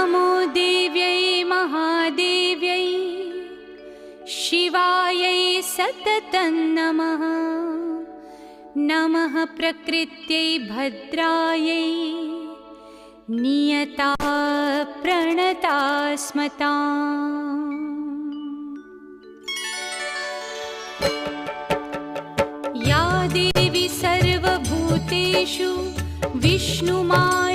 नमो देव्यै महादेव्यै शिवायै सततं नमः। नमः प्रकृत्यै भद्रायै नियता प्रणता स्मताम्। या देवी सर्वभूतेषु विष्णुमा